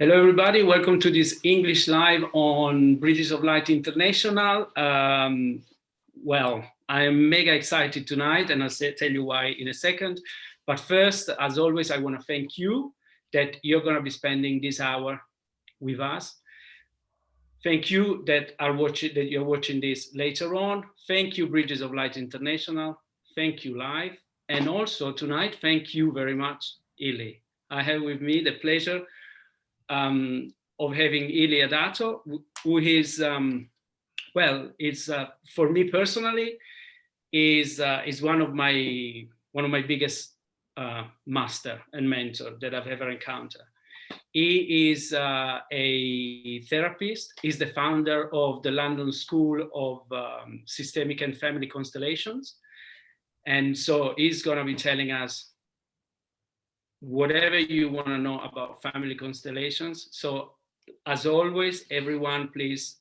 Hello, everybody. Welcome to this English Live on Bridges of Light International. Well, I am mega excited tonight, and I'll tell you why in a second. But first, as always, I want to thank you that you're going to be spending this hour with us. Thank you that you're watching this later on. Thank you, Bridges of Light International. Thank you, Live. And also tonight, thank you very much, Illi. I have with me the pleasure of having Illi Adato, who is, for me personally, is one of my biggest master and mentor that I've ever encountered. He is a therapist. He's the founder of the London School of Systemic and Family Constellations. And so he's going to be telling us whatever you want to know about family constellations. So as always, everyone, please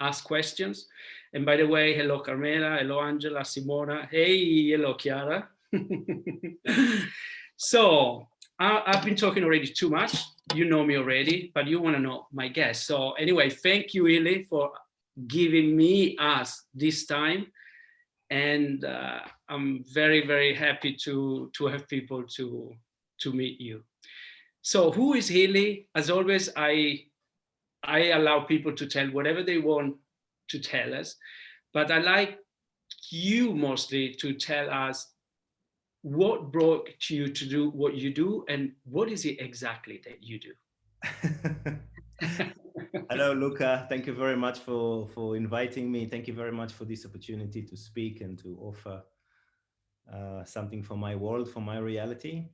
ask questions. And by the way, hello, Carmela. Hello, Angela, Simona. Hey, hello, Chiara. So I've been talking already too much. You know me already, but you want to know my guest. So anyway, thank you, Illi, for giving us this time. And I'm very, very happy to have people to meet you. So who is Illi? As always, I allow people to tell whatever they want to tell us, but I like you mostly to tell us what brought you to do what you do and what is it exactly that you do. Hello, Luca. Thank you very much for inviting me. Thank you very much for this opportunity to speak and to offer something for my world, for my reality.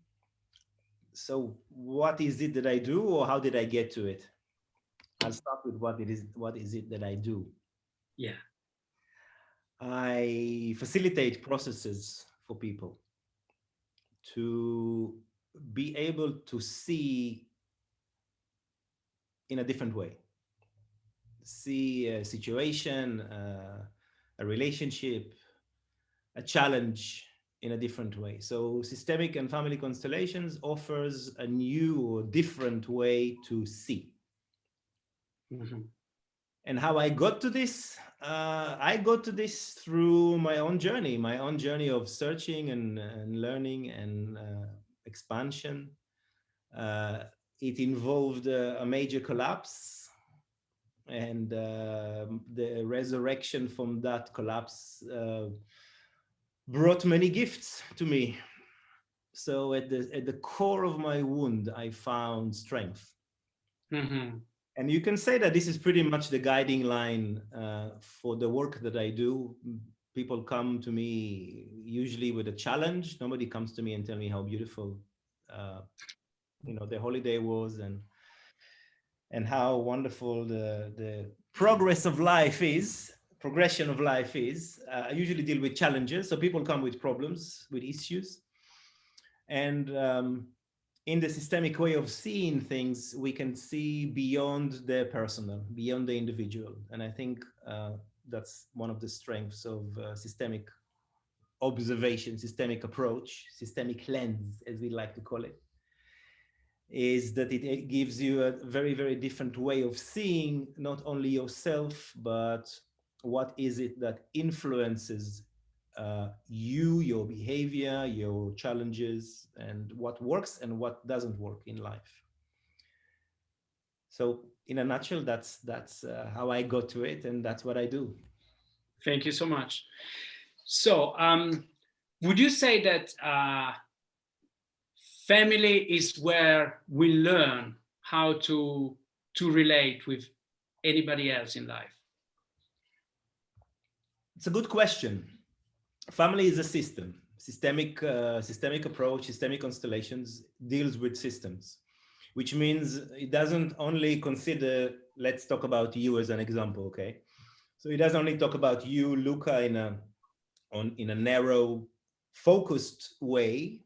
So what is it that I do, or how did I get to it? I'll start with what is it that I do? Yeah. I facilitate processes for people to be able to see in a different way. See a situation, a relationship, a challenge in a different way. So systemic and family constellations offers a new or different way to see. Mm-hmm. And how I got to this? I got to this through my own journey of searching and learning and expansion. It involved a major collapse, and the resurrection from that collapse brought many gifts to me. So at the core of my wound, I found strength. Mm-hmm. And you can say that this is pretty much the guiding line for the work that I do. People come to me usually with a challenge. Nobody comes to me and tell me how beautiful, their holiday was and how wonderful the progression of life is. I usually deal with challenges. So people come with problems, with issues. And in the systemic way of seeing things, we can see beyond the personal, beyond the individual. And I think that's one of the strengths of systemic observation, systemic approach, systemic lens, as we like to call it, is that it gives you a very, very different way of seeing not only yourself, but what is it that influences you, your behavior, your challenges, and what works and what doesn't work in life. So in a nutshell, that's how I got to it, and that's what I do. Thank you so much. So would you say that family is where we learn how to relate with anybody else in life? It's a good question. Family is a system. Systemic approach, systemic constellations deals with systems, which means it doesn't only consider, let's talk about you as an example, okay? So it doesn't only talk about you, Luca, in a narrow, focused way,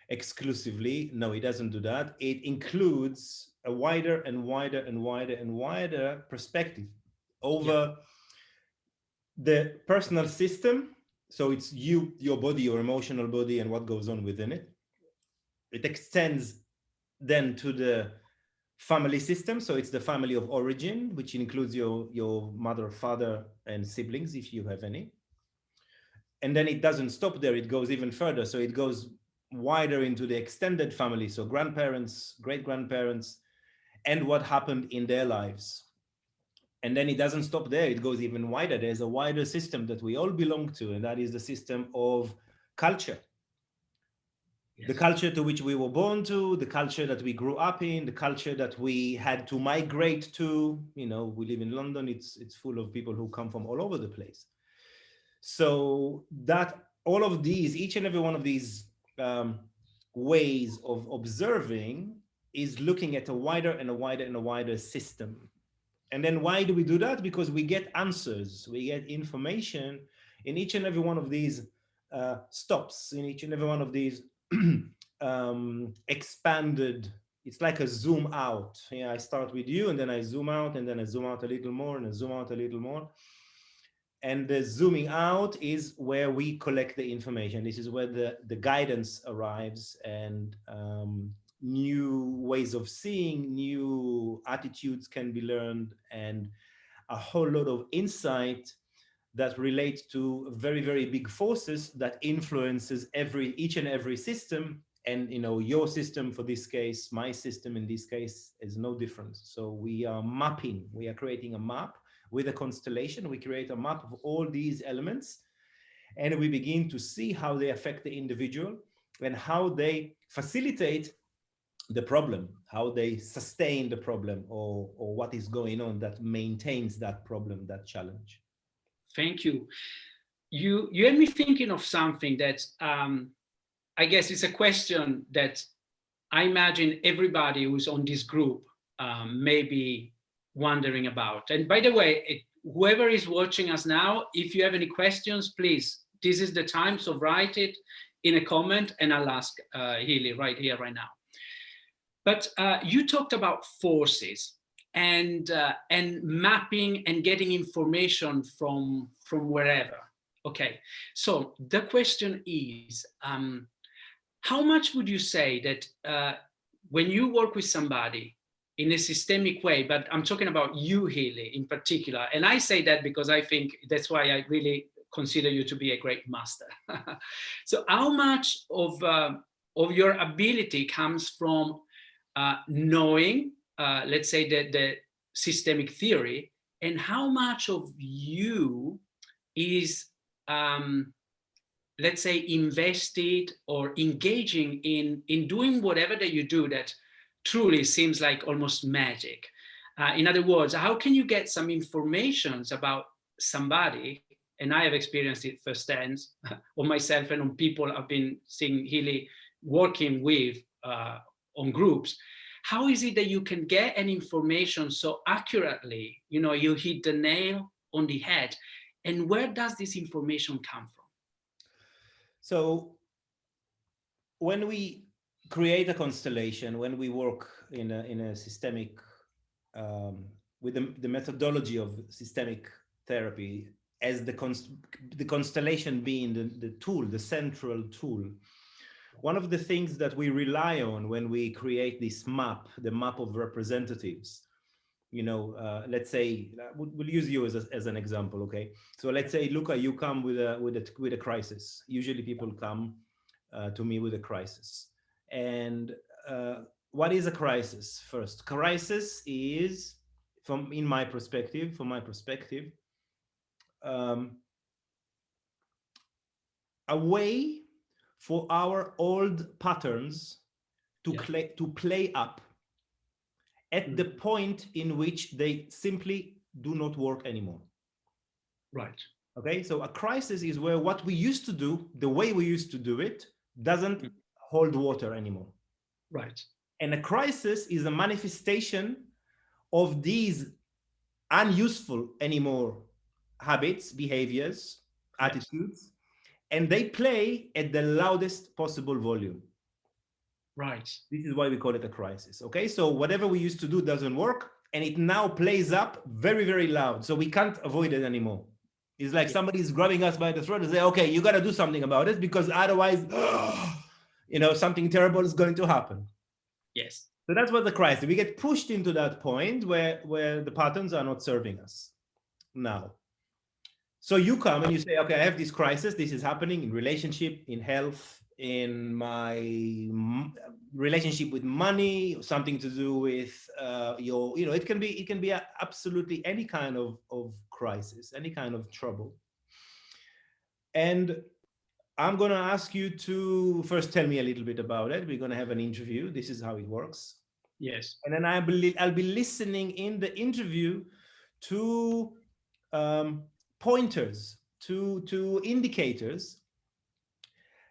exclusively. No, it doesn't do that. It includes a wider and wider and wider and wider perspective over the personal system. So it's you, your body, your emotional body, and what goes on within it. It extends then to the family system. So it's the family of origin, which includes your mother, father, and siblings, if you have any. And then it doesn't stop there. It goes even further. So it goes wider into the extended family. So grandparents, great-grandparents, and what happened in their lives. And then it doesn't stop there. It goes even wider. There's a wider system that we all belong to, and that is the system of culture. Yes. The culture to which we were born to, the culture that we grew up in, the culture that we had to migrate to. You know, we live in London. It's full of people who come from all over the place. So that all of these, each and every one of these ways of observing is looking at a wider and a wider and a wider system. And then why do we do that? Because we get answers, we get information in each and every one of these stops, in each and every one of these expanded, it's like a zoom out. Yeah, I start with you and then I zoom out and then I zoom out a little more and I zoom out a little more. And the zooming out is where we collect the information. This is where the guidance arrives, and new ways of seeing, new attitudes can be learned, and a whole lot of insight that relates to very, very big forces that influences each and every system. And you know, your system for this case, my system in this case, is no different. So we are mapping, we are creating a map with a constellation. We create a map of all these elements, and we begin to see how they affect the individual and how they facilitate the problem, how they sustain the problem, or what is going on that maintains that problem, that challenge. Thank you. You had me thinking of something that I guess it's a question that I imagine everybody who's on this group may be wondering about. And by the way, whoever is watching us now, if you have any questions, please, this is the time, so write it in a comment and I'll ask Illi right here, right now. But you talked about forces and mapping and getting information from wherever. Okay, so the question is, how much would you say that when you work with somebody in a systemic way, but I'm talking about you, Illi, in particular, and I say that because I think that's why I really consider you to be a great master. So how much of your ability comes from knowing, let's say, the systemic theory, and how much of you is, let's say, invested or engaging in doing whatever that you do that truly seems like almost magic? In other words, how can you get some information about somebody? And I have experienced it firsthand on myself and on people I've been seeing Illi working with on groups. How is it that you can get an information so accurately? You know, you hit the nail on the head. And where does this information come from? So when we create a constellation, when we work in a systemic, with the methodology of systemic therapy, as the constellation being the tool, the central tool, one of the things that we rely on when we create this map, the map of representatives, you know, let's say, we'll use you as an example, okay? So let's say, Luca, you come with a crisis. Usually people come to me with a crisis. And what is a crisis? First, crisis is, from my perspective, a way for our old patterns to play up at the point in which they simply do not work anymore. Right. Okay, so a crisis is where what we used to do, the way we used to do it, doesn't hold water anymore. Right. And a crisis is a manifestation of these unuseful anymore habits, behaviors, attitudes, and they play at the loudest possible volume. Right. This is why we call it a crisis. Okay, so whatever we used to do doesn't work, and it now plays up very, very loud. So we can't avoid it anymore. It's like somebody's grabbing us by the throat and say, okay, you got to do something about it, because otherwise, you know, something terrible is going to happen. Yes. So that's what the crisis. We get pushed into that point where the patterns are not serving us now. So you come and you say, okay, I have this crisis. This is happening in relationship, in health, in my relationship with money, something to do with your, it can be absolutely any kind of crisis, any kind of trouble. And I'm going to ask you to first tell me a little bit about it. We're going to have an interview. This is how it works. Yes. And then I'll be listening in the interview to pointers, to indicators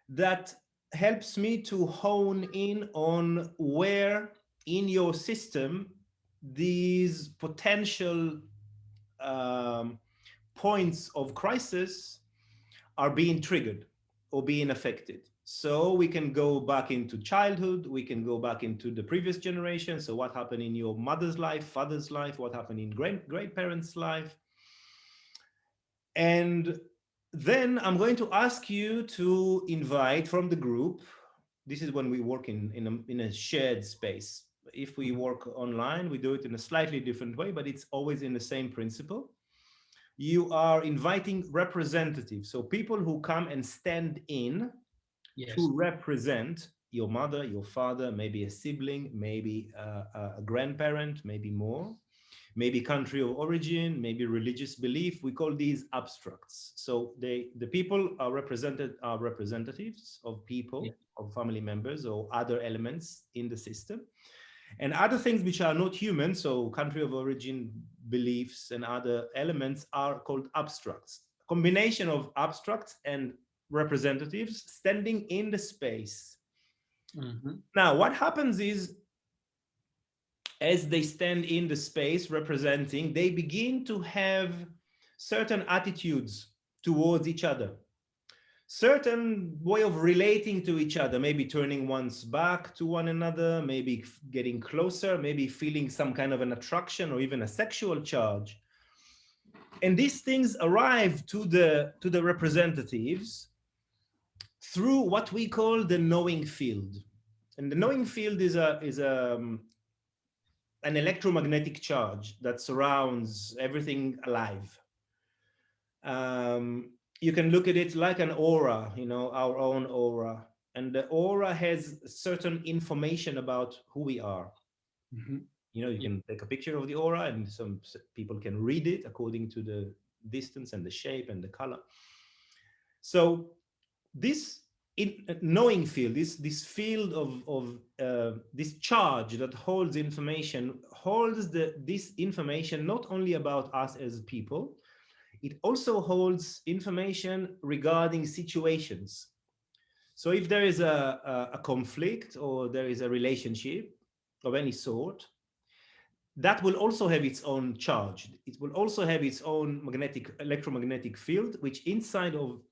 that helps me to hone in on where in your system these potential points of crisis are being triggered or being affected. So we can go back into childhood, we can go back into the previous generation. So what happened in your mother's life, father's life, what happened in great parents' life. And then I'm going to ask you to invite from the group. This is when we work in a shared space. If we work online, we do it in a slightly different way, but it's always in the same principle. You are inviting representatives, so people who come and stand in to represent your mother, your father, maybe a sibling, maybe a grandparent, maybe more, maybe country of origin, maybe religious belief. We call these abstracts. So the people are representatives of people, of family members or other elements in the system. And other things which are not human, so country of origin, beliefs, and other elements are called abstracts. Combination of abstracts and representatives standing in the space. Mm-hmm. Now, what happens is, as they stand in the space representing, they begin to have certain attitudes towards each other, certain way of relating to each other, maybe turning one's back to one another, maybe getting closer, maybe feeling some kind of an attraction or even a sexual charge. And these things arrive to the representatives through what we call the knowing field. And the knowing field is an electromagnetic charge that surrounds everything alive. You can look at it like an aura, our own aura. And the aura has certain information about who we are. Mm-hmm. You can take a picture of the aura and some people can read it according to the distance and the shape and the color. So this knowing field, this field of this charge that holds information, holds this information not only about us as people, it also holds information regarding situations. So if there is a conflict or there is a relationship of any sort, that will also have its own charge. It will also have its own electromagnetic field, which inside of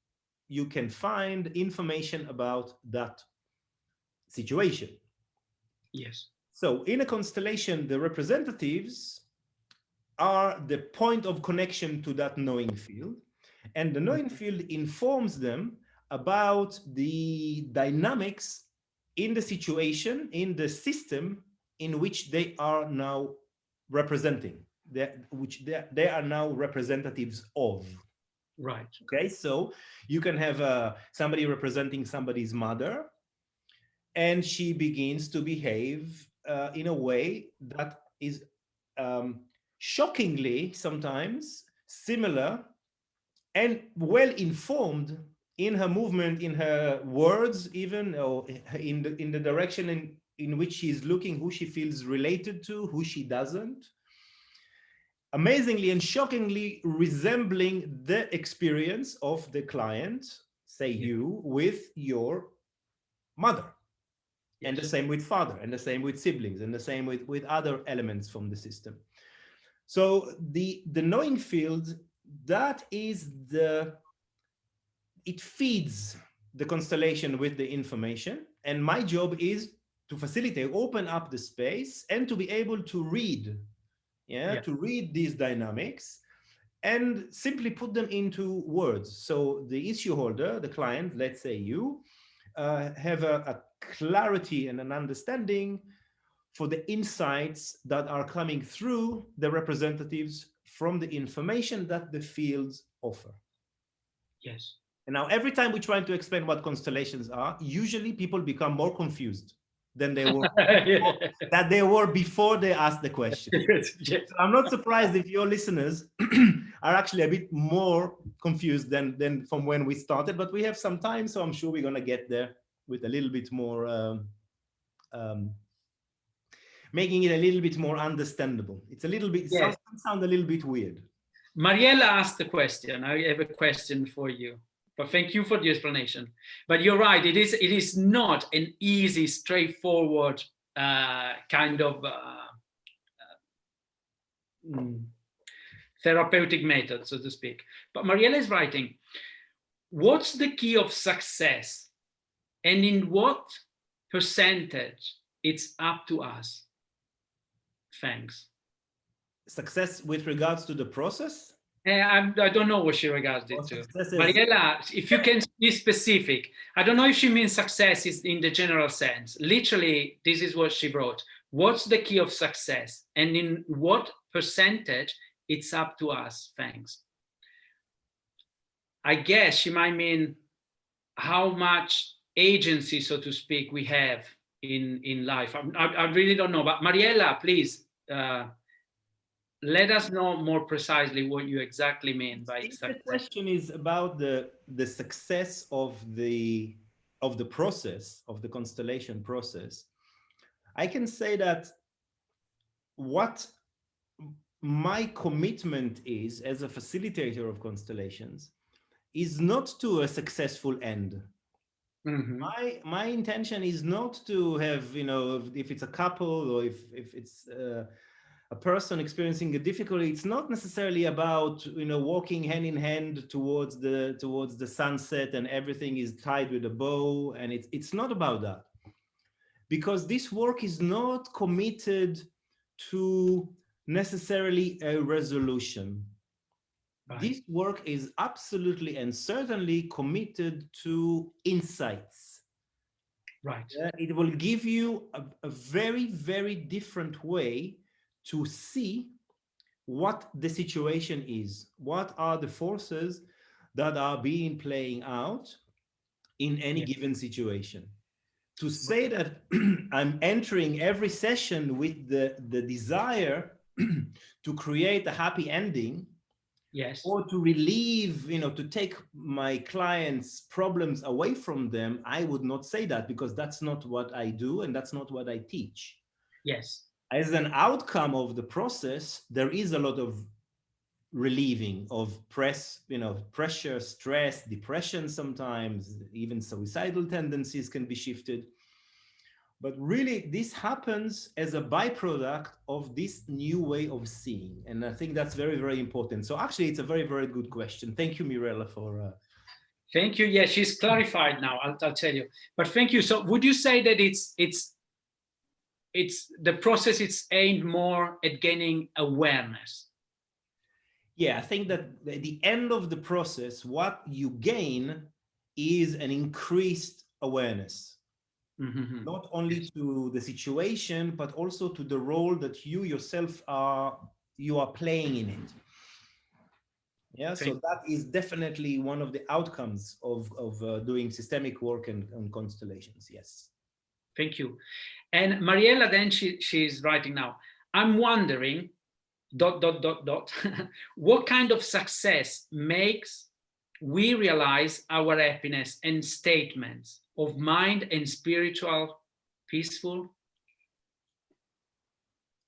you can find information about that situation. Yes. So in a constellation, the representatives are the point of connection to that knowing field. And the knowing field informs them about the dynamics in the situation, in the system in which they are now representing, which they are now representatives of. Right. Okay, so you can have somebody representing somebody's mother, and she begins to behave in a way that is shockingly sometimes similar and well informed in her movement, in her words, even, or in the direction in which she's looking, who she feels related to, who she doesn't. Amazingly and shockingly resembling the experience of the client, say you, with your mother. Yes. And the same with father, and the same with siblings, and the same with other elements from the system. So the knowing field, that is it feeds the constellation with the information. And my job is to facilitate, open up the space, and to be able to read, to read these dynamics and simply put them into words. So the issue holder, the client, let's say you, have a clarity and an understanding for the insights that are coming through the representatives from the information that the fields offer. Yes. And now every time we try to explain what constellations are, usually people become more confused than they were before they asked the question. Yes. Yes. So I'm not surprised if your listeners are actually a bit more confused than from when we started, but we have some time, so I'm sure we're going to get there with a little bit more, making it a little bit more understandable. It's a little bit, it Yes. sound a little bit weird. Mariella asked a question. I have a question for you, but thank you for the explanation. But you're right, it is not an easy, straightforward kind of therapeutic method, so to speak. But Mariella is writing, what's the key of success, and in what percentage it's up to us? Thanks. Success with regards to the process? I don't know what she regards it to. Success Mariella, if you can be specific, I don't know if she means success is in the general sense. Literally, this is what she wrote. What's the key of success, and in what percentage it's up to us? Thanks. I guess she might mean how much agency, so to speak, we have in life. I really don't know, but Mariella, please let us know more precisely what you exactly mean by success. The question is about the success of the process, of the constellation process. I can say that what my commitment is as a facilitator of constellations is not to a successful end. Mm-hmm. My intention is not to have, you know, if it's a couple or if it's a person experiencing a difficulty, it's not necessarily about, you know, walking hand in hand towards the sunset and everything is tied with a bow, and it's not about that, because this work is not committed to necessarily a resolution. Right. This work is absolutely and certainly committed to insights. Right. It will give you a very, very different way to see what the situation is, what are the forces that are being playing out in any given situation. To say that I'm entering every session with the desire to create a happy ending, yes, or to relieve, you know, to take my clients' problems away from them, I would not say that, because that's not what I do and that's not what I teach. Yes. As an outcome of the process, there is a lot of relieving of pressure, stress, depression, sometimes even suicidal tendencies can be shifted. But really, this happens as a byproduct of this new way of seeing. And I think that's very, very important. So actually, it's a very, very good question. Thank you, Mirella, for... Thank you. Yeah, she's clarified now, I'll tell you. But thank you. So would you say that it's the process is aimed more at gaining awareness? Yeah, I think that at the end of the process, what you gain is an increased awareness. Mm-hmm. Not only to the situation, but also to the role that you yourself are playing in it. Yeah, so that is definitely one of the outcomes of doing systemic work and constellations. Yes. Thank you. And Mariella, then she's writing now, I'm wondering, ... what kind of success makes we realize our happiness and statements of mind and spiritual peaceful?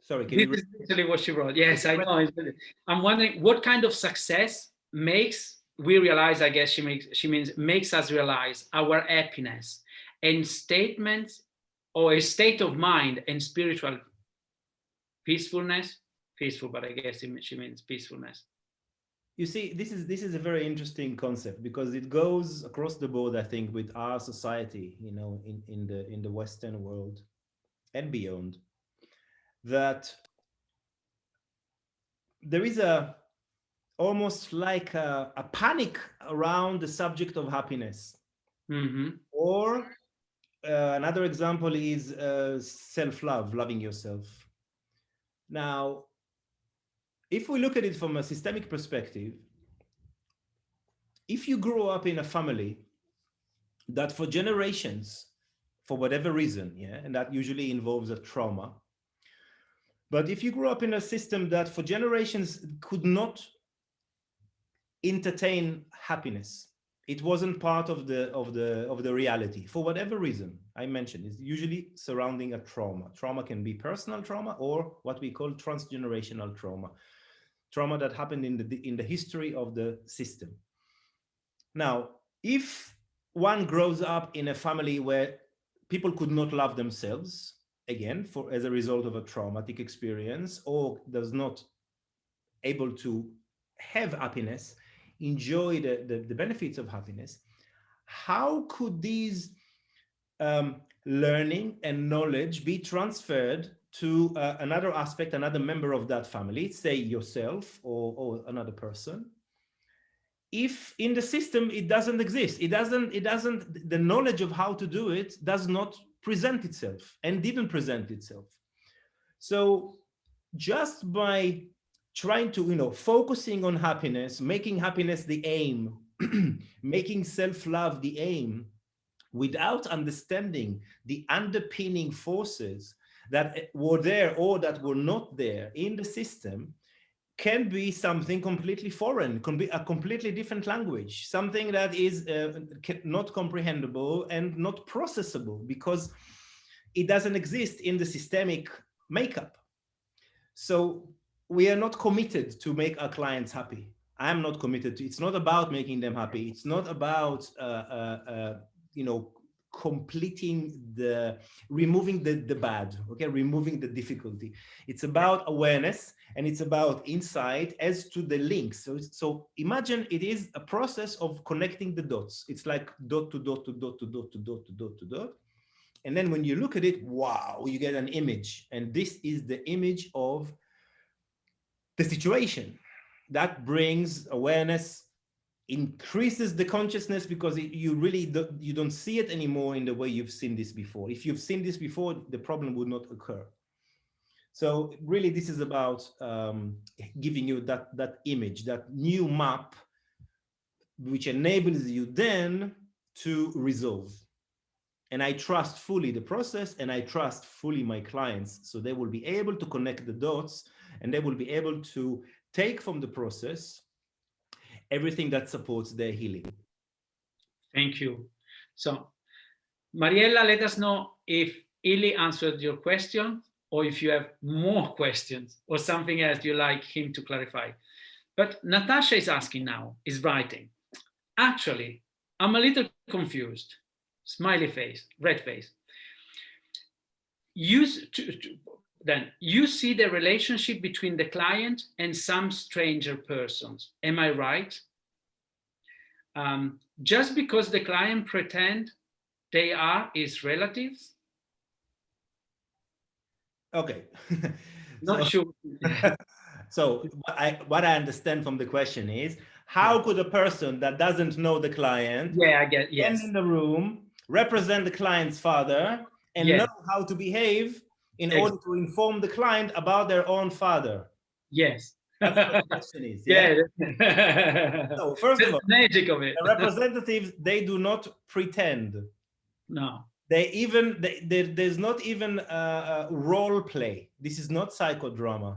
Sorry, can this is literally what she wrote. Yes, I know. I'm wondering what kind of success makes we realize, I guess she means makes us realize our happiness and statements, or a state of mind and spiritual peacefulness. Peaceful, but I guess she means peacefulness. You see, this is a very interesting concept, because it goes across the board, I think, with our society, you know, in the Western world and beyond, that there is almost like a panic around the subject of happiness. Mm-hmm. Or Another example is self-love, loving yourself. Now, if we look at it from a systemic perspective, if you grew up in a family that for generations, for whatever reason, yeah, and that usually involves a trauma, but if you grew up in a system that for generations could not entertain happiness, it wasn't part of the reality for whatever reason I mentioned, it's usually surrounding a trauma. Trauma can be personal trauma or what we call transgenerational trauma, trauma that happened in the history of the system. Now, if one grows up in a family where people could not love themselves, again, as a result of a traumatic experience, or does not able to have happiness, enjoy the benefits of happiness, how could these learning and knowledge be transferred to another aspect, another member of that family, say yourself or another person, if in the system it doesn't exist, the knowledge of how to do it does not present itself and didn't present itself. So just by trying to, focusing on happiness, making happiness the aim, making self-love the aim, without understanding the underpinning forces that were there or that were not there in the system, can be something completely foreign, can be a completely different language, something that is not comprehensible and not processable because it doesn't exist in the systemic makeup. So we are not committed to make our clients happy. I'm not committed to, it's not about making them happy. It's not about, removing the bad, okay, removing the difficulty. It's about awareness and it's about insight as to the links. So imagine it is a process of connecting the dots. It's like dot to dot to dot to dot to dot to dot to dot. And then when you look at it, wow, you get an image. And this is the image of the situation that brings awareness, increases the consciousness, because you don't see it anymore in the way you've seen this before. If you've seen this before, the problem would not occur. So really, this is about giving you that image, that new map, which enables you then to resolve. And I trust fully the process, and I trust fully my clients. So they will be able to connect the dots, and they will be able to take from the process everything that supports their healing. Thank you. So, Mariella, let us know if Illi answered your question, or if you have more questions or something else you like him to clarify. But Natasha is asking now, is writing. Actually, I'm a little confused. Smiley face, red face. Then you see the relationship between the client and some stranger persons. Am I right? Just because the client pretend they are his relatives? Okay. Not sure. So what I understand from the question is, how could a person that doesn't know the client stand in the room, represent the client's father, and know how to behave in order to inform the client about their own father? Yes. That's what the question is. Yeah. So first of all, the magic of it. The representatives, they do not pretend. No. There's not even a role play. This is not psychodrama.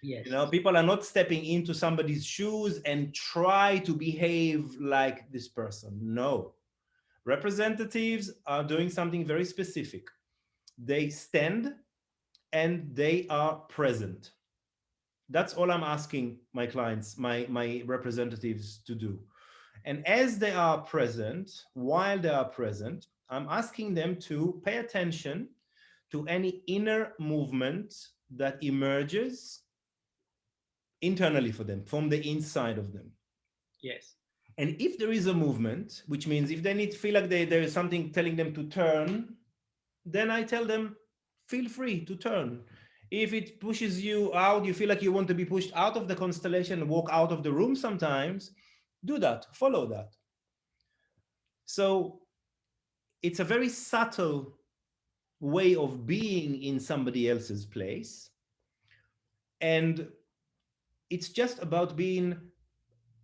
Yes. People are not stepping into somebody's shoes and try to behave like this person. No. Representatives are doing something very specific. They stand and they are present. That's all I'm asking my clients, my representatives to do. And as they are present, while they are present, I'm asking them to pay attention to any inner movement that emerges internally for them, from the inside of them. Yes. And if there is a movement, which means if they feel like there is something telling them to turn, then I tell them, feel free to turn. If it pushes you out, you feel like you want to be pushed out of the constellation, walk out of the room sometimes, do that, follow that. So it's a very subtle way of being in somebody else's place. And it's just about being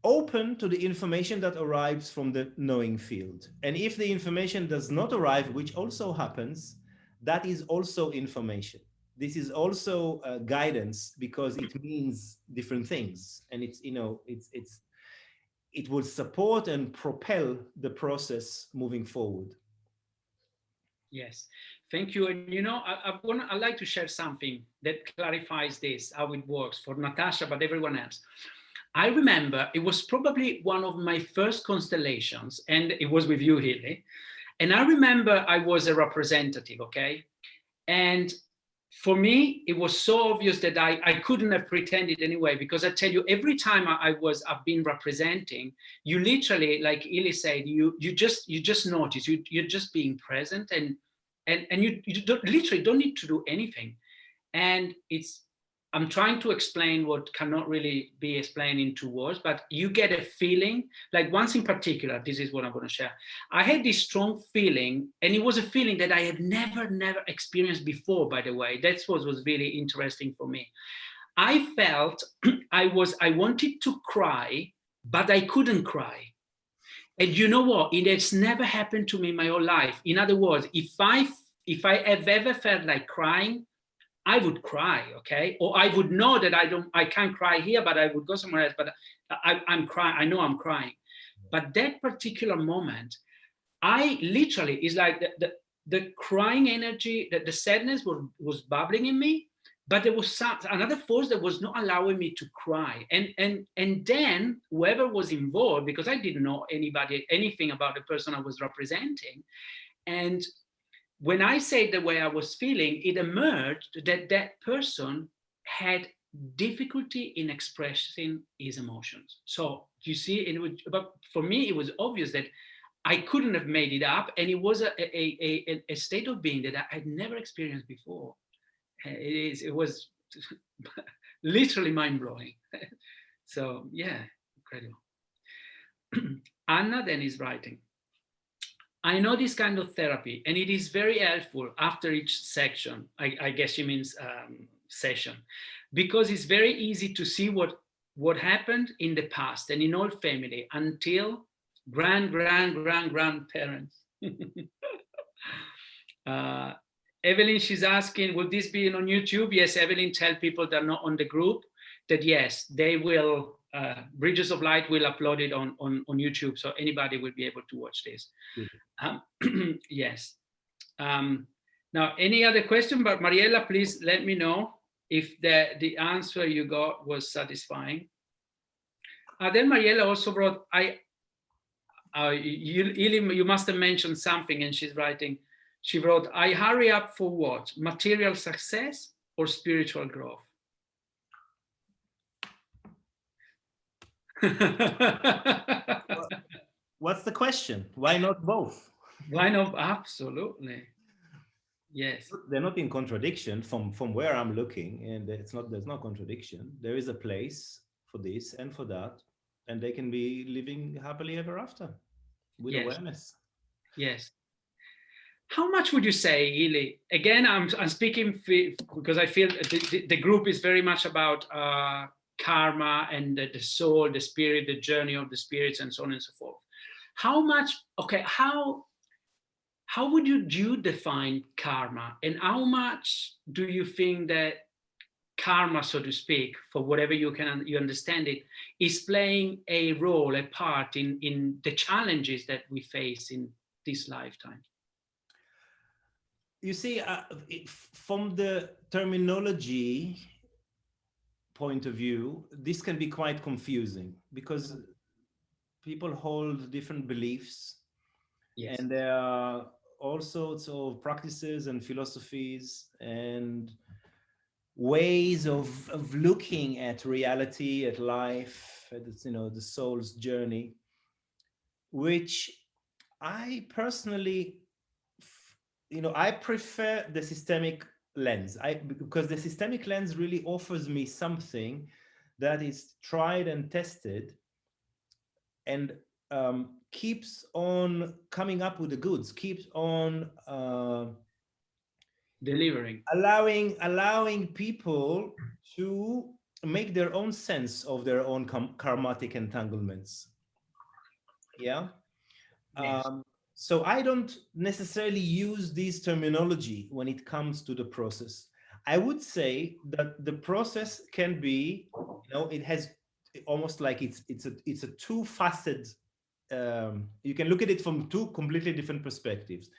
open to the information that arrives from the knowing field. And if the information does not arrive, which also happens, that is also information. This is also guidance, because it means different things. And it's, you know, it will support and propel the process moving forward. Yes, thank you. And you know, I'd like to share something that clarifies this, how it works for Natasha, but everyone else. I remember it was probably one of my first constellations, and it was with you, Hilly. And I remember I was a representative, okay? And for me, it was so obvious that I couldn't have pretended anyway, because I tell you, every time I've been representing, you literally, like Illi said, you just notice, you're just being present, and you literally don't need to do anything. And I'm trying to explain what cannot really be explained in 2 words, but you get a feeling, like once in particular, this is what I'm going to share. I had this strong feeling, and it was a feeling that I had never experienced before, by the way. That's what was really interesting for me. I felt I wanted to cry, but I couldn't cry. And you know what? It has never happened to me in my whole life. In other words, if I have ever felt like crying, I would cry, okay? Or I would know that I can't cry here, but I would go somewhere else, but I'm crying, I know I'm crying. But that particular moment, I literally, is like the crying energy, that the sadness was bubbling in me, but there was another force that was not allowing me to cry. And then whoever was involved, because I didn't know anything about the person I was representing, and when I say the way I was feeling, it emerged that that person had difficulty in expressing his emotions. So you see, but for me, it was obvious that I couldn't have made it up, and it was a state of being that I had never experienced before. It was literally mind blowing. So yeah, incredible. Anna then is writing. I know this kind of therapy, and it is very helpful after each section. I guess she means session, because it's very easy to see what happened in the past and in all family until grandparents. Evelyn, she's asking, will this be on YouTube? Yes, Evelyn, tell people that are not on the group that yes, they will. Bridges of Light will upload it on YouTube, so anybody will be able to watch this. Yes. Now, any other question? But Mariella, please let me know if the answer you got was satisfying. Then Mariella also wrote, you must have mentioned something, and she's writing, she wrote, I hurry up for what? Material success or spiritual growth? What's the question? Why not both? Why not? Absolutely. Yes. They're not in contradiction from where I'm looking, and there's no contradiction. There is a place for this and for that, and they can be living happily ever after with awareness. Yes. How much would you say, Illi? Again, I'm speaking because I feel the group is very much about karma and the soul, the spirit, the journey of the spirits, and so on and so forth. How much? Okay, how would you define karma, and how much do you think that karma, so to speak, for whatever you understand it, is playing a role, a part in the challenges that we face in this lifetime? You see, from the terminology point of view, this can be quite confusing because people hold different beliefs. Yes. And there are all sorts of practices and philosophies and ways of looking at reality, at life, at the soul's journey, which I personally, I prefer the systemic lens. Because the systemic lens really offers me something that is tried and tested, and keeps on coming up with the goods, keeps on Delivering. allowing people to make their own sense of their own karmatic entanglements. Yeah. Yes. So I don't necessarily use this terminology when it comes to the process. I would say that the process can be, it has almost like it's a two-faceted. You can look at it from two completely different perspectives.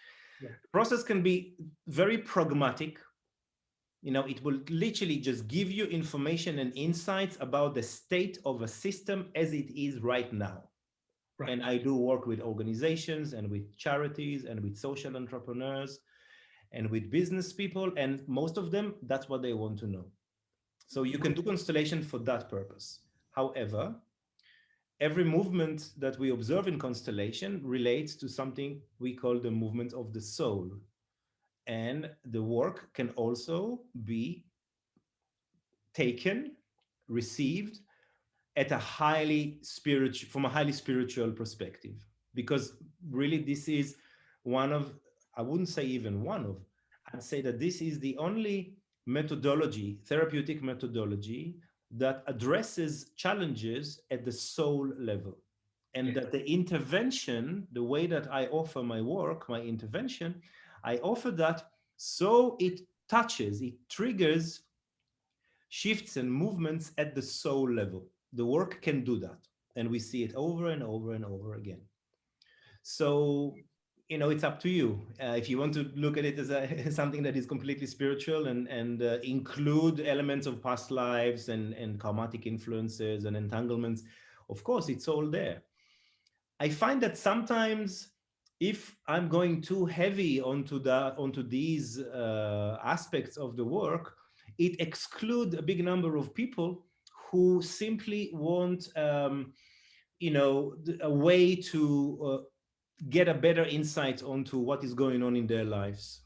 Yeah. The process can be very pragmatic. It will literally just give you information and insights about the state of a system as it is right now. Right. And I do work with organizations and with charities and with social entrepreneurs and with business people. And most of them, that's what they want to know. So you can do constellation for that purpose. However, every movement that we observe in constellation relates to something we call the movement of the soul. And the work can also be taken, received at a highly spiritual, from a highly spiritual perspective, because really this is one of, I wouldn't say even one of, I'd say that this is the only methodology, therapeutic methodology, that addresses challenges at the soul level. And Yes. that the intervention, the way that I offer my work, my intervention, I offer that so it touches, it triggers shifts and movements at the soul level. The work can do that. And we see it over and over and over again. So, it's up to you. If you want to look at it as something that is completely spiritual and include elements of past lives and karmatic influences and entanglements, of course, it's all there. I find that sometimes if I'm going too heavy onto these aspects of the work, it excludes a big number of people who simply want, a way to get a better insight onto what is going on in their lives.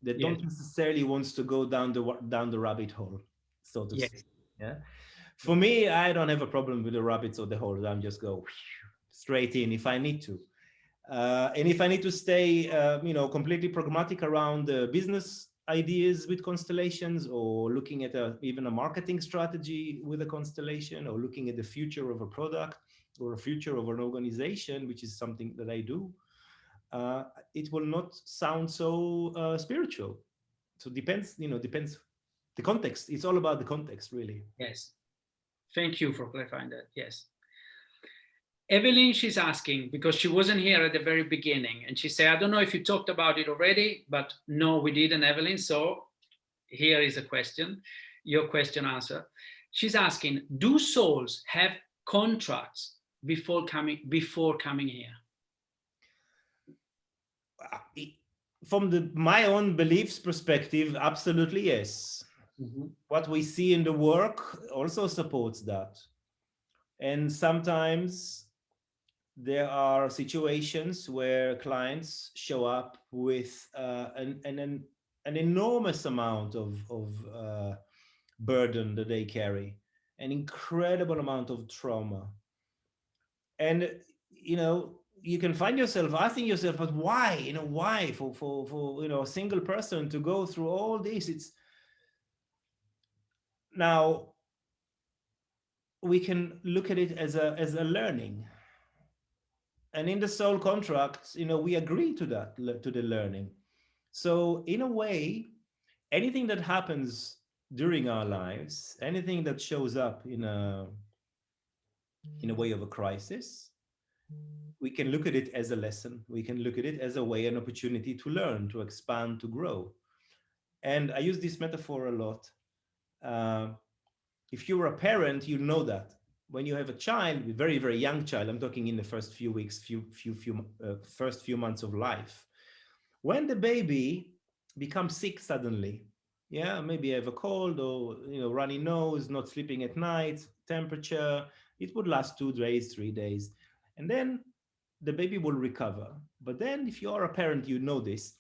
They Yes. don't necessarily want to go down the rabbit hole, so to Yes. speak. Yeah. For me, I don't have a problem with the rabbits or the holes. I'm just go straight in if I need to. And if I need to stay, completely pragmatic around business ideas with constellations, or looking at even a marketing strategy with a constellation, or looking at the future of a product or a future of an organization, which is something that I do, it will not sound so spiritual. So depends the context. It's all about the context, really. Yes. Thank you for clarifying that. Yes. Evelyn, she's asking, because she wasn't here at the very beginning, and she said, I don't know if you talked about it already, but no, we didn't, Evelyn. So here is a question, your question answer. She's asking, do souls have contracts before coming here? From my own beliefs perspective, absolutely yes. Mm-hmm. What we see in the work also supports that. And sometimes there are situations where clients show up with an enormous amount of burden that they carry, an incredible amount of trauma. And, you can find yourself asking yourself, but why, why for a single person to go through all this? It's now we can look at it as a learning. And in the soul contracts, we agree to that, to the learning. So in a way, anything that happens during our lives, anything that shows up in a way of a crisis, we can look at it as a lesson. We can look at it as a way, an opportunity to learn, to expand, to grow. And I use this metaphor a lot. If you're a parent, you know that when you have a child, a very, very young child, I'm talking in the first few weeks, first few months of life, when the baby becomes sick suddenly, yeah, maybe have a cold or runny nose, not sleeping at night, temperature, it would last 2 days, 3 days, and then the baby will recover. But then if you are a parent, you know this.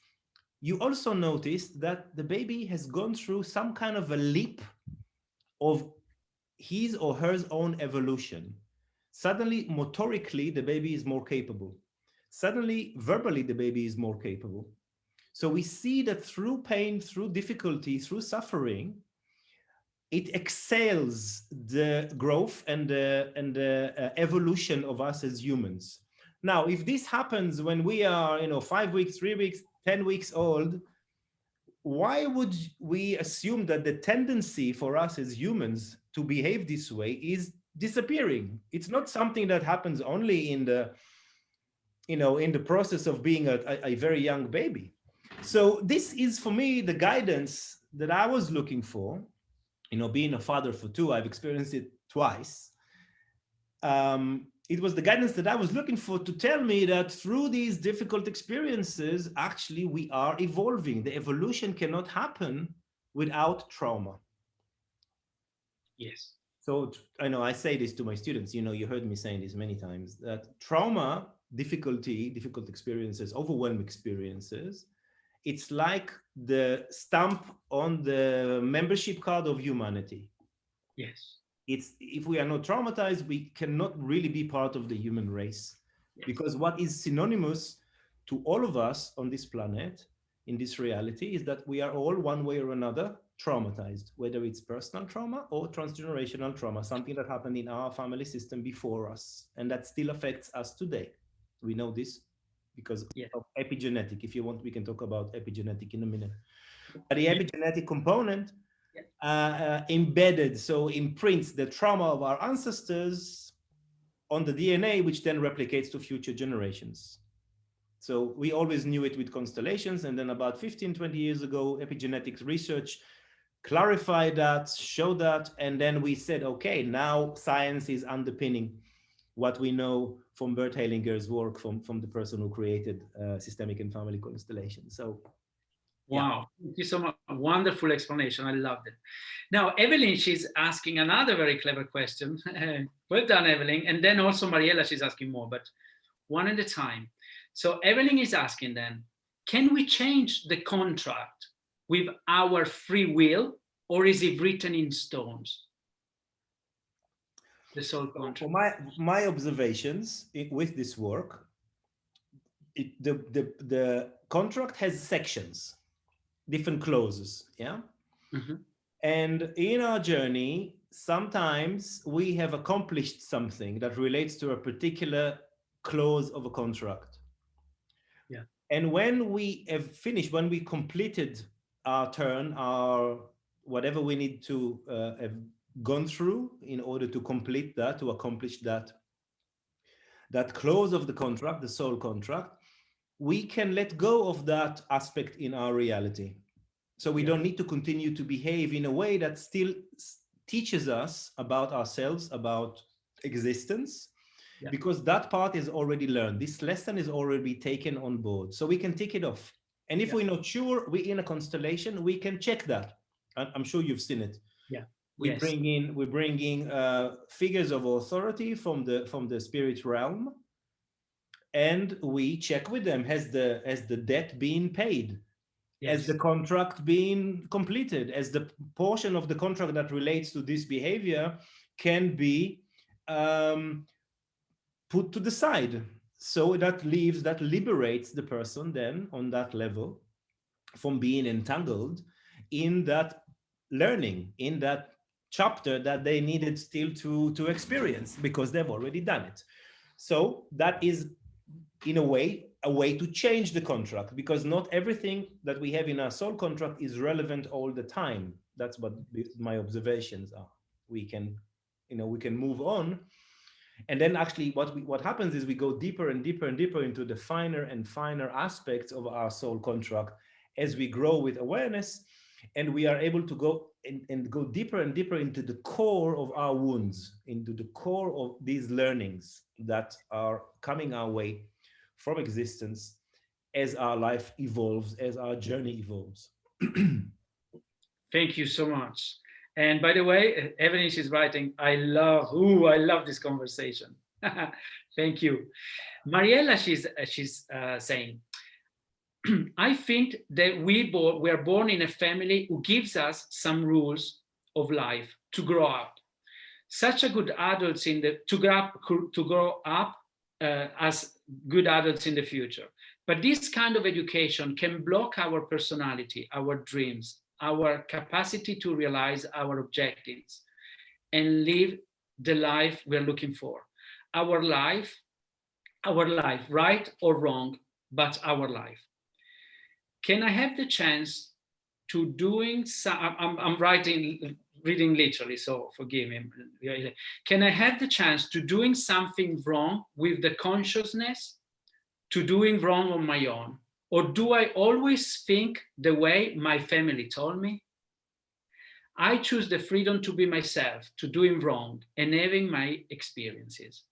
You also notice that the baby has gone through some kind of a leap of his or her own evolution. Suddenly, motorically, the baby is more capable. suddenly verbally the baby is more capable. So we see that through pain, through difficulty, through suffering, it excels the growth and the evolution of us as humans. Now, if this happens when we are, 5 weeks, 3 weeks, 10 weeks old, why would we assume that the tendency for us as humans to behave this way is disappearing? It's not something that happens only in the, in the process of being a very young baby. So this is for me the guidance that I was looking for. Being a father for two, I've experienced it twice. It was the guidance that I was looking for to tell me that through these difficult experiences, actually, we are evolving. The evolution cannot happen without trauma. Yes. So I know I say this to my students, you heard me saying this many times, that trauma, difficult experiences, overwhelming experiences, it's like the stamp on the membership card of humanity. Yes. It's, if we are not traumatized, we cannot really be part of the human race. Yes. Because what is synonymous to all of us on this planet, in this reality, is that we are all one way or another traumatized, whether it's personal trauma or transgenerational trauma, something that happened in our family system before us, and that still affects us today. We know this because of epigenetic. If you want, we can talk about epigenetic in a minute. But the epigenetic component embedded, so imprints the trauma of our ancestors on the DNA, which then replicates to future generations. So we always knew it with constellations, and then about 15, 20 years ago, epigenetics research clarified that, showed that, and then we said, okay, now science is underpinning what we know from Bert Hellinger's work, from the person who created systemic and family constellations. So wow, thank you so much. Wonderful explanation. I loved it. Now, Evelyn, she's asking another very clever question. Well done, Evelyn. And then also Mariella, she's asking more, but one at a time. So Evelyn is asking then, can we change the contract with our free will, or is it written in stones? The soul contract. For my observations with this work, the contract has sections, different clauses, yeah? Mm-hmm. And in our journey, sometimes we have accomplished something that relates to a particular clause of a contract. Yeah. And when we have finished, when we completed our turn, our whatever we need to have gone through in order to complete that, to accomplish that clause of the contract, the soul contract, we can let go of that aspect in our reality. So we don't need to continue to behave in a way that still teaches us about ourselves, about existence, because that part is already learned. This lesson is already taken on board. So we can tick it off. And if we're not sure, we're in a constellation, we can check that. I'm sure you've seen it. Yeah. We bring in figures of authority from the spirit realm, and we check with them, has the debt been paid? As the contract being completed, as the portion of the contract that relates to this behavior can be put to the side. So that liberates the person then on that level from being entangled in that learning, in that chapter that they needed still to experience, because they've already done it. So that is, in a way to change the contract, because not everything that we have in our soul contract is relevant all the time. That's what my observations are. We can move on, and then actually what happens is we go deeper and deeper and deeper into the finer and finer aspects of our soul contract as we grow with awareness, and we are able to go and go deeper and deeper into the core of our wounds, into the core of these learnings that are coming our way from existence as our life evolves, as our journey evolves. Thank you so much. And by the way, Evelyn is writing, I love this conversation. Thank you. Mariella, she's saying, I think that we are born in a family who gives us some rules of life to grow up. Such a good adults to grow up as good adults in the future. But this kind of education can block our personality, our dreams, our capacity to realize our objectives and live the life we're looking for. Our life, right or wrong, but our life. Can I have the chance to doing some, I'm reading literally, so forgive me. Can I have the chance to doing something wrong with the consciousness to doing wrong on my own? Or do I always think the way my family told me? I choose the freedom to be myself, to doing wrong and having my experiences.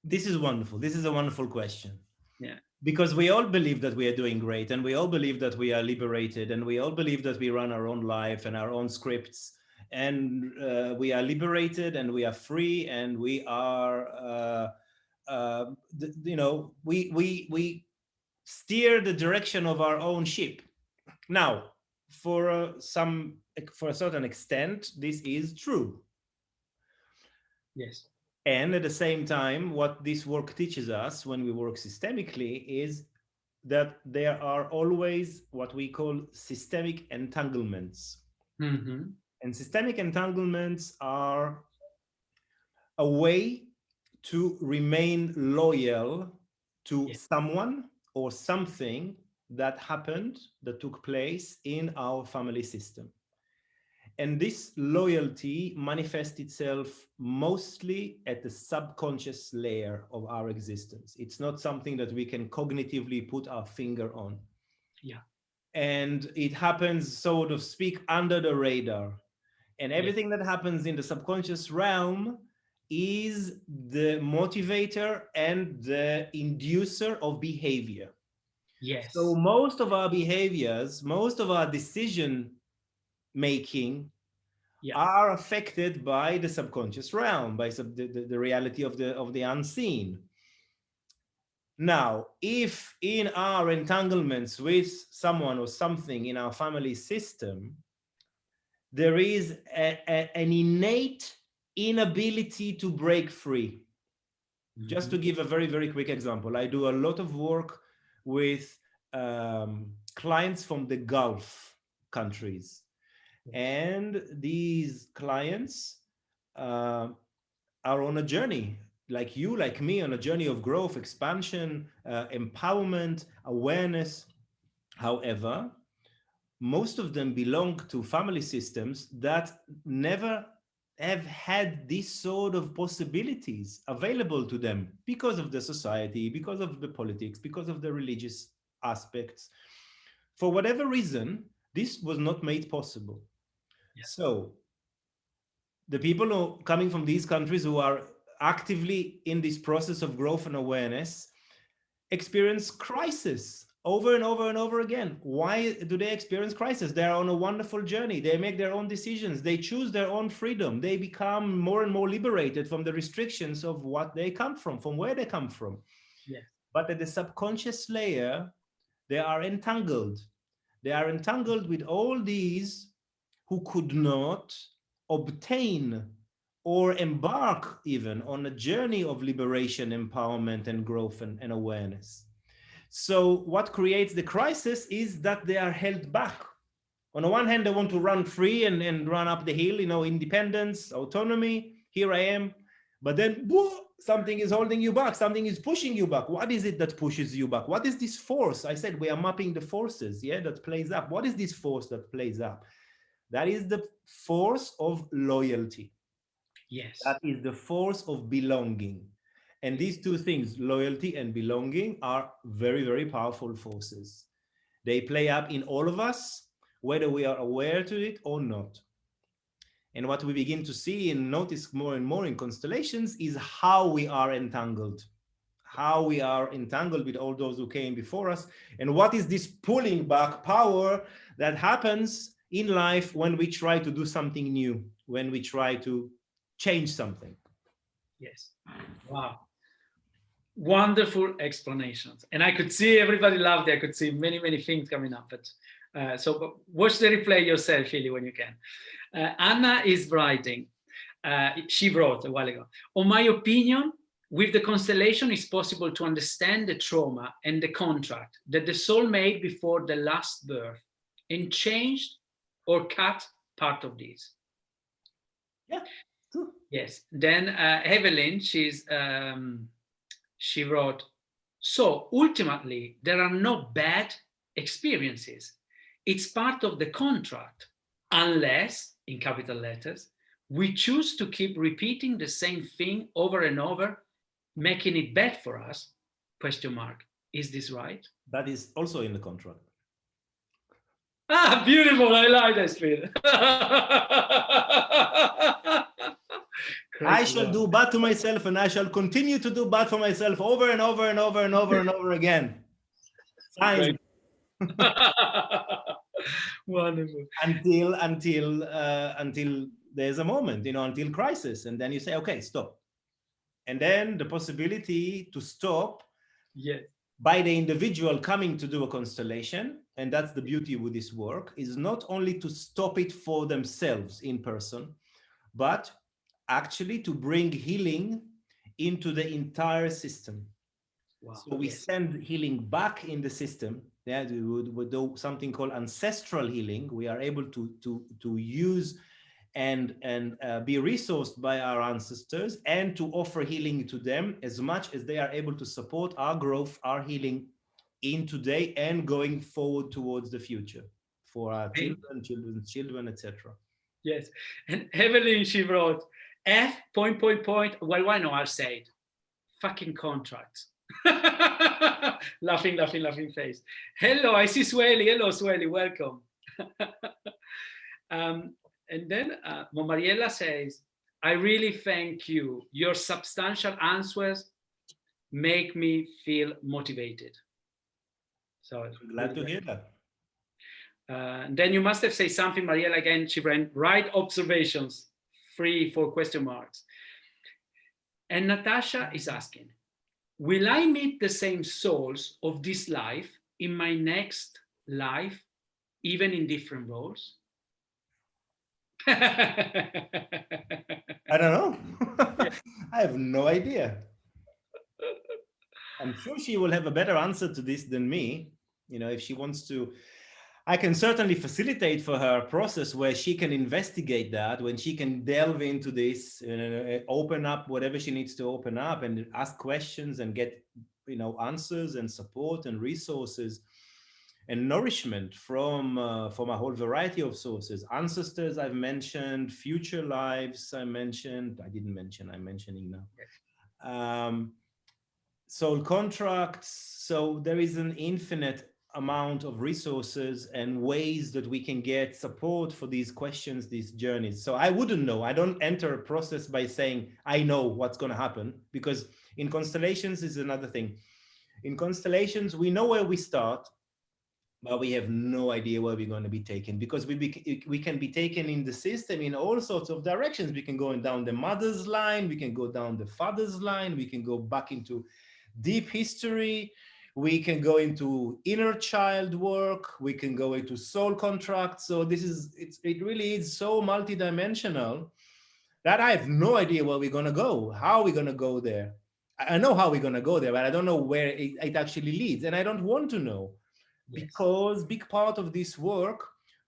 This is wonderful. This is a wonderful question. Yeah. Because we all believe that we are doing great, and we all believe that we are liberated, and we all believe that we run our own life and our own scripts, and we are liberated and we are free, and we are, we steer the direction of our own ship. Now, for a certain extent, this is true. Yes. And at the same time, what this work teaches us when we work systemically is that there are always what we call systemic entanglements. Mm-hmm. And systemic entanglements are a way to remain loyal to someone or something that happened, that took place in our family system. And this loyalty manifests itself mostly at the subconscious layer of our existence. It's not something that we can cognitively put our finger on. Yeah. And it happens, so to speak, under the radar. And everything that happens in the subconscious realm is the motivator and the inducer of behavior. Yes. So most of our behaviors, most of our decision making are affected by the subconscious realm, by the reality of the unseen. Now, if in our entanglements with someone or something in our family system, there is an innate inability to break free. Mm-hmm. Just to give a very, very quick example, I do a lot of work with clients from the Gulf countries. And these clients are on a journey, like you, like me, on a journey of growth, expansion, empowerment, awareness. However, most of them belong to family systems that never have had these sort of possibilities available to them because of the society, because of the politics, because of the religious aspects. For whatever reason, this was not made possible. So the people who coming from these countries who are actively in this process of growth and awareness experience crisis over and over and over again. Why do they experience crisis? They are on a wonderful journey. They make their own decisions. They choose their own freedom. They become more and more liberated from the restrictions of what they come from where they come from. Yes. But at the subconscious layer, they are entangled. They are entangled with all these who could not obtain or embark even on a journey of liberation, empowerment, and growth and awareness. So what creates the crisis is that they are held back. On the one hand, they want to run free and run up the hill, independence, autonomy, here I am. But then something is holding you back, something is pushing you back. What is it that pushes you back? What is this force? I said we are mapping the forces, that plays up. What is this force that plays up? That is the force of loyalty. Yes. That is the force of belonging. And these two things, loyalty and belonging, are very, very powerful forces. They play up in all of us, whether we are aware to it or not. And what we begin to see and notice more and more in constellations is how we are entangled. How we are entangled with all those who came before us. And what is this pulling back power that happens in life when we try to do something new, when we try to change something. Yes. Wow. Wonderful explanations. And I could see everybody loved it. I could see many, many things coming up. But so watch the replay yourself, Illi, when you can. Anna is writing. She wrote a while ago. On my opinion, With the constellation, it's possible to understand the trauma and the contract that the soul made before the last birth and changed or cut part of this. Yeah, true. Yes. Then Evelyn, she wrote, so ultimately, there are no bad experiences. It's part of the contract, unless, in capital letters, we choose to keep repeating the same thing over and over, making it bad for us, question mark. Is this right? That is also in the contract. Ah, beautiful. I like this, Phil. I shall do bad to myself, and I shall continue to do bad for myself over and over and over and over and over again. Signed. Wonderful. Until there's a moment, until crisis, and then you say, okay, stop. And then the possibility to stop, yes, by the individual coming to do a constellation, and that's the beauty with this work, is not only to stop it for themselves in person, but actually to bring healing into the entire system. Wow. So we send healing back in the system. Yeah, we would do something called ancestral healing. We are able to use and be resourced by our ancestors and to offer healing to them as much as they are able to support our growth, our healing in today and going forward towards the future for our children, children's children, etc. Yes, and Evelyn, she wrote, F ... Well, why not? I'll say it. Fucking contracts. laughing face. Hello, I see Swelly. Hello, Swelly. Welcome. And then Mariella says, I really thank you. Your substantial answers make me feel motivated. So I'm glad to hear that. Then you must have said something, Mariella, again. She ran right observations, 3 4 question marks. And Natasha is asking, will I meet the same souls of this life in my next life, even in different roles? I don't know. I have no idea. I'm sure she will have a better answer to this than me. If she wants to, I can certainly facilitate for her a process where she can investigate that, when she can delve into this, open up whatever she needs to open up and ask questions and get, answers and support and resources and nourishment from a whole variety of sources. Ancestors I've mentioned, future lives I mentioned, I'm mentioning now. Soul contracts. So there is an infinite amount of resources and ways that we can get support for these questions, these journeys. So I wouldn't know. I don't enter a process by saying, I know what's going to happen, because in constellations is another thing. In constellations, we know where we start, but we have no idea where we're going to be taken, because we can be taken in the system in all sorts of directions. We can go down the mother's line, we can go down the father's line, we can go back into deep history, we can go into inner child work, we can go into soul contracts. So it really is so multidimensional that I have no idea where we're going to go, how we're going to go there. I know how we're going to go there, but I don't know where it actually leads, and I don't want to know. Yes. Because big part of this work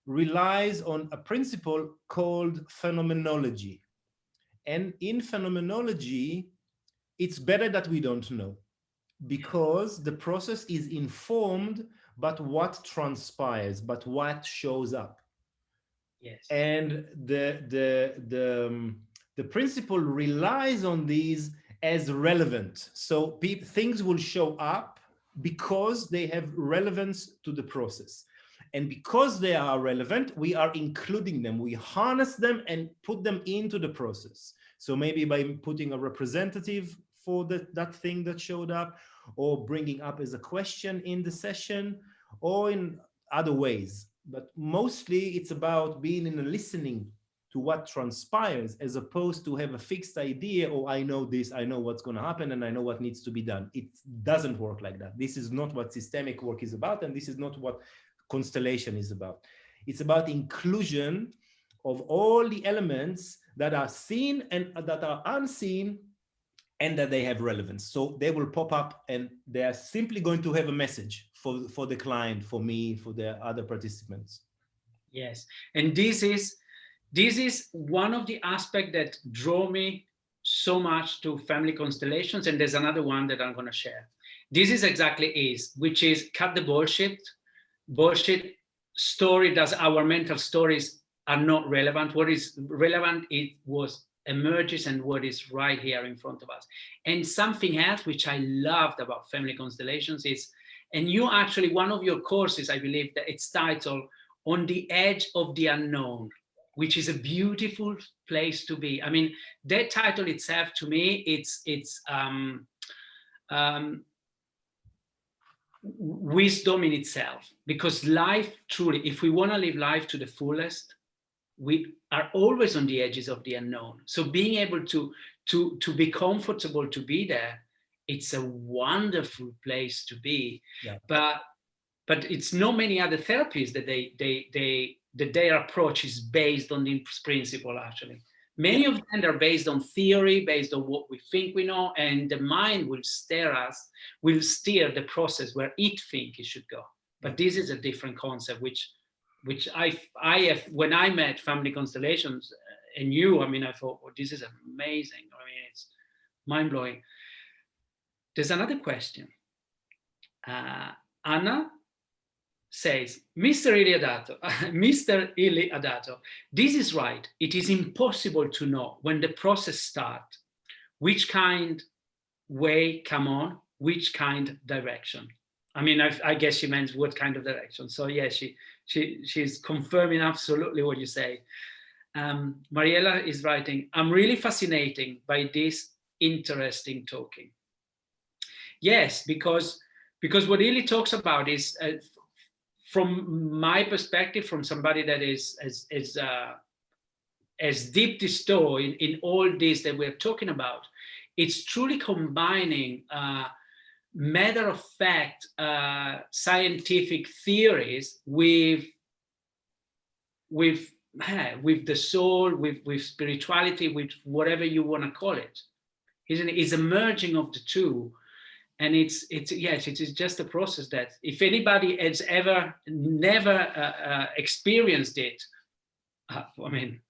relies on a principle called phenomenology. And in phenomenology, it's better that we don't know, because the process is informed by what transpires, but what shows up. Yes. And the principle relies on these as relevant. So things will show up because they have relevance to the process. And because they are relevant, we are including them. We harness them and put them into the process. So maybe by putting a representative for that thing that showed up, or bringing up as a question in the session, or in other ways. But mostly it's about being in a listening to what transpires, as opposed to have a fixed idea, or I know this, I know what's going to happen, and I know what needs to be done. It doesn't work like that. This is not what systemic work is about, and this is not what constellation is about. It's about inclusion of all the elements that are seen and that are unseen, and that they have relevance. So they will pop up and they are simply going to have a message for the client, for me, for the other participants. Yes, and this is one of the aspects that draw me so much to family constellations. And there's another one that I'm going to share. This is exactly which is cut the bullshit. Bullshit story does our mental stories are not relevant. What is relevant is what emerges and what is right here in front of us. And something else which I loved about family constellations is, and you actually, one of your courses, I believe that it's titled On the Edge of the Unknown, which is a beautiful place to be. I mean, that title itself, to me, it's wisdom in itself, because life truly, if we want to live life to the fullest, we are always on the edges of the unknown. So being able to be comfortable to be there, it's a wonderful place to be. Yeah. But it's not many other therapies that their approach is based on this principle. Actually, many of them are based on theory, based on what we think we know, and the mind will steer the process where it thinks it should go. But this is a different concept, which I have, when I met Family Constellations and you, I mean, I thought, oh, this is amazing. I mean, it's mind blowing. There's another question. Anna says, Mr. Illi Adato, Mr. Illi Adato, this is right. It is impossible to know when the process starts, which kind way come on, which kind direction. I mean, I guess she meant what kind of direction. So yeah, she's confirming absolutely what you say. Mariella is writing, I'm really fascinated by this interesting talking. Yes, because what Illi talks about is, from my perspective, from somebody that is as deep distilled in all this that we're talking about, it's truly combining matter of fact scientific theories with the soul, with spirituality, with whatever you want to call it. It's a merging of the two. And it's yes, it is just a process that if anybody has never experienced it, I mean,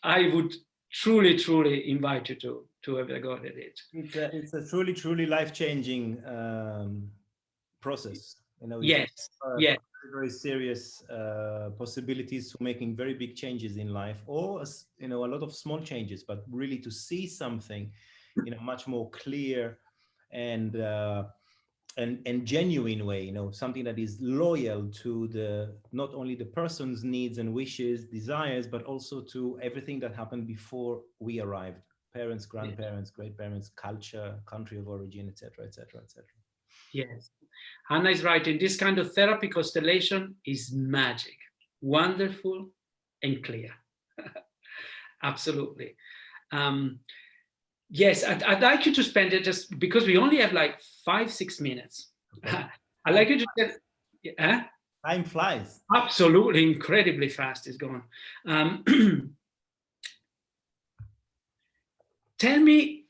I would truly invite you to have a go at it. It's a truly life-changing process. You know, yes, very, very serious possibilities for making very big changes in life, or you know, a lot of small changes, but really to see something in a much more clear and genuine way, you know, something that is loyal to the not only the person's needs and wishes, desires, but also to everything that happened before we arrived: parents, grandparents, great parents, culture, country of origin, etc., etc., etc. Yes, Anna is right. In this kind of therapy, constellation is magic, wonderful and clear. Absolutely. Yes, I'd like you to spend it, just because we only have like 5-6 minutes. Okay. I'd like you to time flies. Absolutely, incredibly fast is gone. Tell me,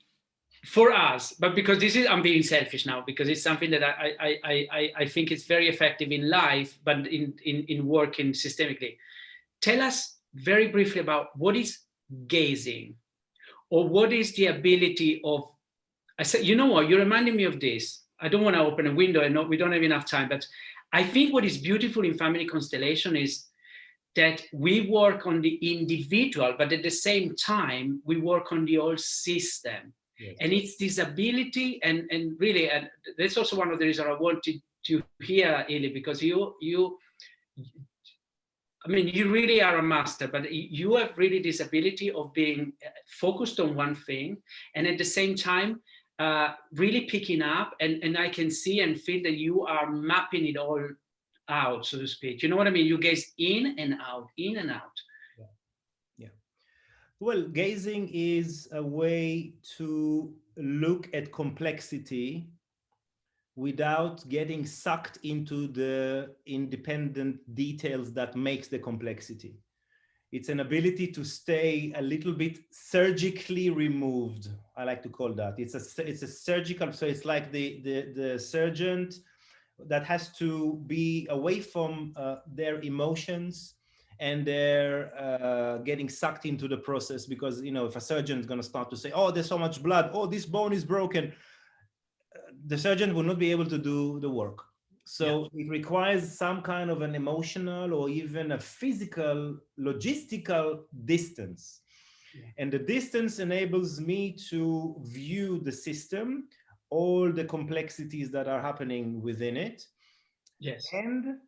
for us, but because this is, I'm being selfish now, because it's something that I think is very effective in life, but in working systemically. Tell us very briefly about what is gazing, or what is the ability of, I said, you know what, you're reminding me of this. I don't want to open a window, and we don't have enough time, but I think what is beautiful in family constellation is that we work on the individual, but at the same time, we work on the whole system. Yes. And it's this ability, and really, and that's also one of the reasons I wanted to hear, Illi, because I mean, you really are a master, but you have really this ability of being focused on one thing, and at the same time, really picking up, and I can see and feel that you are mapping it all out, so to speak. You know what I mean? You gaze in and out, in and out. Yeah. Well, gazing is a way to look at complexity without getting sucked into the independent details that makes the complexity. It's an ability to stay a little bit surgically removed. I like to call that. It's a surgical, so it's like the surgeon that has to be away from their emotions, and they're getting sucked into the process, because, you know, if a surgeon is going to start to say, oh, there's so much blood, oh, this bone is broken, the surgeon will not be able to do the work. So it requires some kind of an emotional or even a physical, logistical distance. And the distance enables me to view the system, all the complexities that are happening within it. Yes. And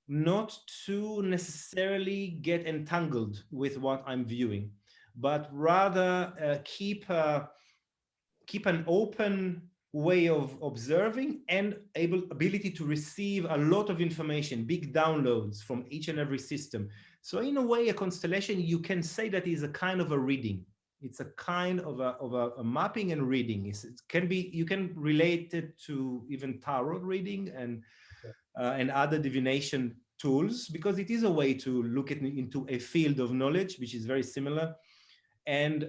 not to necessarily get entangled with what I'm viewing, but rather keep an open way of observing and ability to receive a lot of information, big downloads from each and every system. So in a way, a constellation, you can say that is a kind of a reading. It's a kind of a mapping and reading. It can be, you can relate it to even tarot reading and other divination tools, because it is a way to look into a field of knowledge, which is very similar. And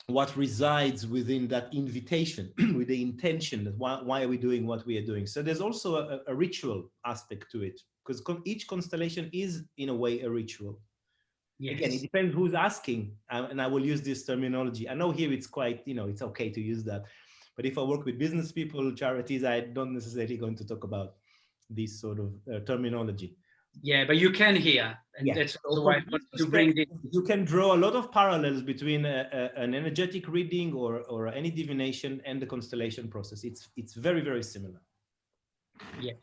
what resides within that invitation, with the intention that why are we doing what we are doing. So there's also a ritual aspect to it, because each constellation is in a way a ritual. Yes. Again, it depends who's asking, and I will use this terminology. I know here it's quite, you know, it's okay to use that, but if I work with business people, charities, I don't necessarily going to talk about this sort of terminology. Yeah, but you can hear, and that's also why I want to bring this. You can draw a lot of parallels between an energetic reading or any divination and the constellation process. It's very, very similar. Yes,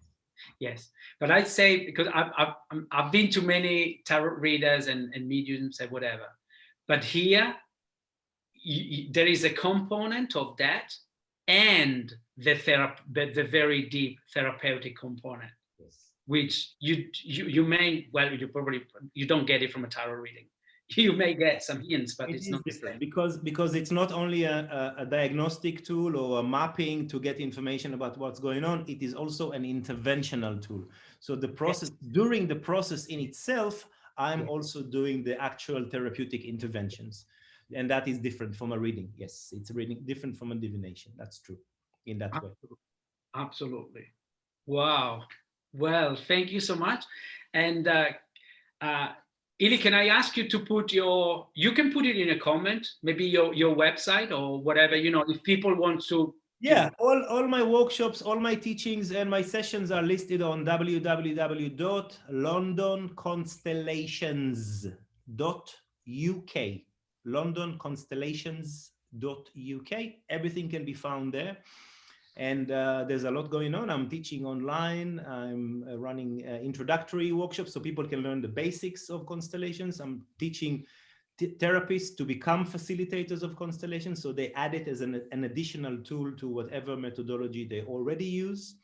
yes. But I'd say, because I've been to many tarot readers and mediums and whatever, but here there is a component of that and the very deep therapeutic component. Yes. Which you may, well, you don't get it from a tarot reading. You may get some hints, but it's not different, because it's not only a diagnostic tool or a mapping to get information about what's going on. It is also an interventional tool. So the process, yes, during the process in itself, I'm also doing the actual therapeutic interventions, and that is different from a reading. Yes, it's a reading different from a divination. That's true in that way. Absolutely. Wow. Well, thank you so much. And Illi, can I ask you to put you can put it in a comment, maybe your website or whatever, you know, if people want to. Yeah, all my workshops, all my teachings and my sessions are listed on www.londonconstellations.uk. londonconstellations.uk. Everything can be found there. And there's a lot going on. I'm teaching online. I'm running introductory workshops so people can learn the basics of constellations. I'm teaching therapists to become facilitators of constellations. So they add it as an additional tool to whatever methodology they already use.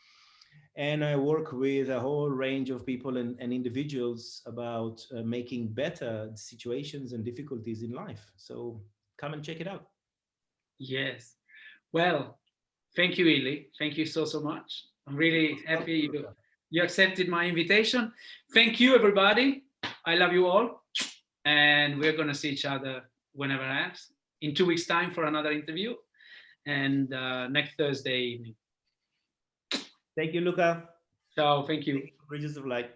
And I work with a whole range of people and individuals about making better situations and difficulties in life. So come and check it out. Yes. Well, thank you, Illi. Thank you so much. I'm really happy you accepted my invitation. Thank you, everybody. I love you all. And we're going to see each other whenever else. In 2 weeks' time for another interview. And next Thursday evening. Thank you, Luca. Ciao. Thank you. Bridges of Light.